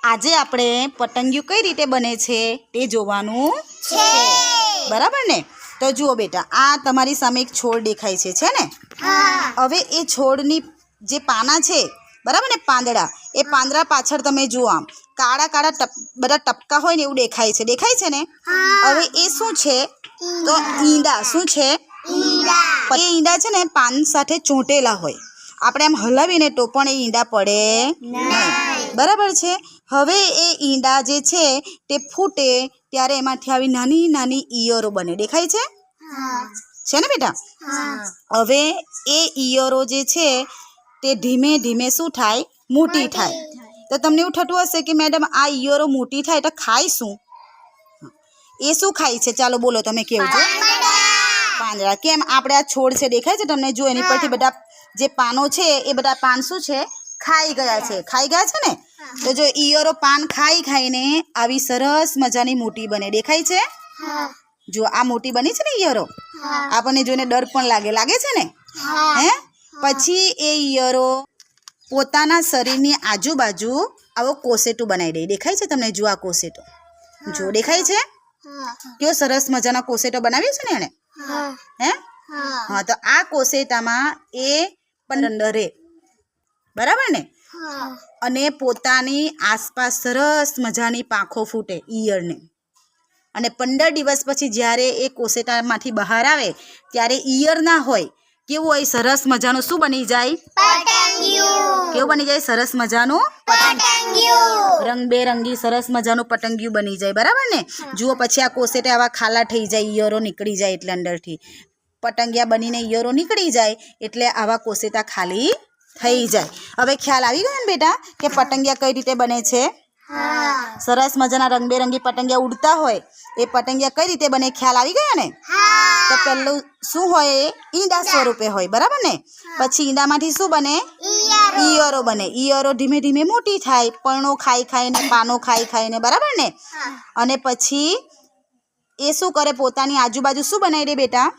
આજે આપણે પતંગિયું કઈ રીતે બને છે તે જોવાનું છે, બરાબર ને? તો જુઓ બેટા, આ તમારી સામે એક છોડ દેખાય છે ને? હવે એ છોડની જે પાના છે, બરાબર ને, પાંદડા, એ પાંદડા પાછળ તમે જુઓ, આમ કાળા કાળા બધા ટપકા હોય ને એવું દેખાય છે ને? હવે એ શું છે? તો ઈંડા. શું છે? એ ઈંડા છે ને પાન સાથે ચોંટેલા હોય, આપણે આમ હલાવીને તો પણ એ ઈંડા પડે નહીં, બરાબર છે? હવે એ ઈંડા જે છે તે ફૂટે ત્યારે એમાંથી આવી નાની નાની ઈયળો બને, દેખાય છે ને બેટા? હવે એ ઈયળો જે છે તે ધીમે ધીમે શું થાય? મોટી થાય. તો તમને એવું થતું હશે કે મેડમ આ ઈયળો મોટી થાય તો ખાય શું? એ શું ખાય છે? ચાલો બોલો, તમે કેવું છો? પાંદડા. કેમ? આપણે આ છોડ છે, દેખાય છે તમને? જો એની પરથી બધા જે પાનો છે એ બધા પાન શું છે? ખાઈ ગયા છે ને? તો જો ઈયળો પાન ખાઈને આવી સરસ મજાની મોટી બને, દેખાય છે? જો આ મોટી બની છે ને ઈયળો, આપણને જોઈને ડર પણ લાગે છે ને? હે? પછી એ ઈયળો પોતાના શરીરની આજુબાજુ આવો કોસેટું બનાવી દે, દેખાય છે તમને? જો આ કોસેટો, જો દેખાય છે? કેવો સરસ મજાનો કોસેટો બનાવ્યો છે ને એણે? હે? હા, તો આ કોસેટામાં એ પણ રહે, બરાબર ને? અને પોતાની આસપાસ સરસ મજાની પાંખો ફૂટે ઈયળને, અને 15 દિવસ પછી જ્યારે એ કોસેટામાંથી બહાર આવે ત્યારે ઈયળ ના હોય, કેવું હોય? સરસ મજાનું શું બની જાય? પતંગિયું. કેવું બની જાય? સરસ મજાનું પતંગિયું, રંગબેરંગી સરસ મજાનું પતંગિયું બની જાય, બરાબર ને? જુઓ, પછી આ કોસેટા આવા ખાલા થઈ જાય, ઈયળો નીકળી જાય, એટલે અંદરથી પતંગિયા બનીને ઈયળો નીકળી જાય એટલે આવા કોસેટા ખાલી થઈ જાય. હવે ખ્યાલ આવી ગયો ને બેટા કે પતંગિયા કઈ રીતે બને છે? સરસ મજાના રંગબેરંગી પતંગિયા ઉડતા હોય, એ પતંગિયા કઈ રીતે બને? ખ્યાલ આવી ગયો ને? તો પહેલું શું હોય? ઈંડા સ્વરૂપે હોય, બરાબર ને? પછી ઈંડામાંથી શું બને? ઈયળો બને. ઈયળો ધીમે ધીમે મોટી થાય, પર્ણો ખાઈને, પાનો ખાઈને, બરાબર ને? અને પછી એ શું કરે? પોતાની આજુબાજુ શું બનાવી દે બેટા?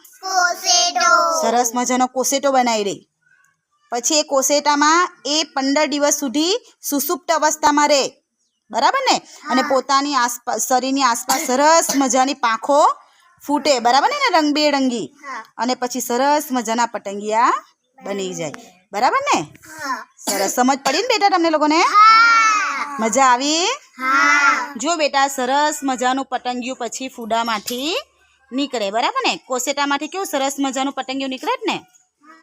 સરસ મજાનો કોસેટો બનાવી દે. પછી એ કોસેટામાં એ 15 દિવસ સુધી સુષુપ્ત અવસ્થામાં રહે, બરાબર ને? અને પોતાની આસપાસ, શરીરની આસપાસ સરસ મજાની પાંખો ફૂટે, બરાબર ને? રંગબેરંગી. અને પછી સરસ મજાના પતંગિયા બની જાય, બરાબર ને? સરસ. સમજ પડી ને બેટા તમને લોકોને? મજા આવી? જો બેટા, સરસ મજાનું પતંગિયું પછી ફૂડામાંથી નીકળે, બરાબર ને? કોસેટામાંથી કેવું સરસ મજાનું પતંગિયું નીકળે જ ને?